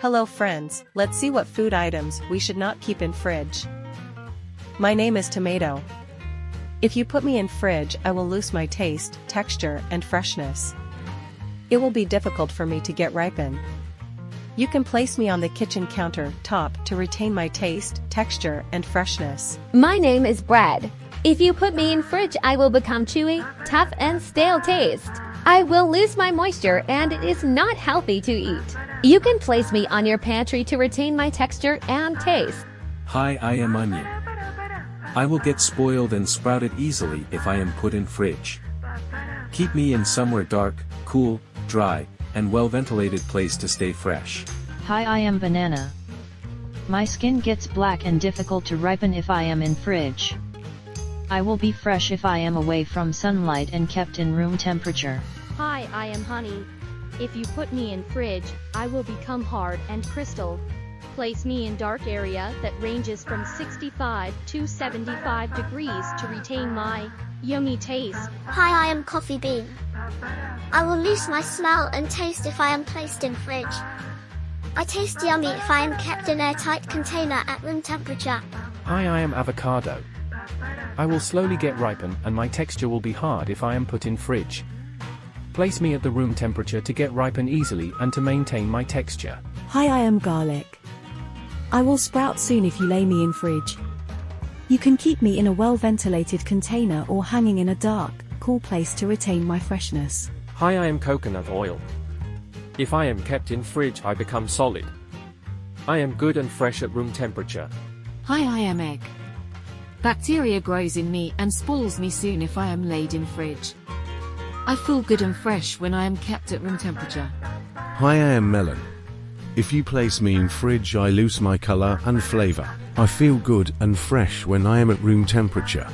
Hello friends, let's see what food items we should not keep in fridge. My name is Tomato. If you put me in fridge, I will lose my taste, texture, and freshness. It will be difficult for me to get ripen. You can place me on the kitchen counter top to retain my taste, texture, and freshness. My name is Brad. If you put me in fridge, I will become chewy, tough, and stale taste. I will lose my moisture and it is not healthy to eat. You can place me on your pantry to retain my texture and taste. Hi, I am Onion. I will get spoiled and sprouted easily if I am put in fridge. Keep me in somewhere dark, cool, dry, and well-ventilated place to stay fresh. Hi, I am Banana. My skin gets black and difficult to ripen if I am in fridge. I will be fresh if I am away from sunlight and kept in room temperature. Hi, I am Honey. If you put me in fridge, I will become hard and crystal. Place me in dark area that ranges from 65 to 75 degrees to retain my yummy taste. Hi, I am Coffee Bean. I will lose my smell and taste if I am placed in fridge. I taste yummy if I am kept in airtight container at room temperature. Hi, I am Avocado. I will slowly get ripen and my texture will be hard if I am put in fridge. Place me at the room temperature to get ripen easily and to maintain my texture. Hi, I am Garlic. I will sprout soon if you lay me in fridge. You can keep me in a well-ventilated container or hanging in a dark, cool place to retain my freshness. Hi, I am Coconut Oil. If I am kept in fridge, I become solid. I am good and fresh at room temperature. Hi, I am Egg. Bacteria grows in me and spoils me soon if I am laid in fridge. I feel good and fresh when I am kept at room temperature. Hi, I am Melon. If you place me in fridge, I lose my color and flavor. I feel good and fresh when I am at room temperature.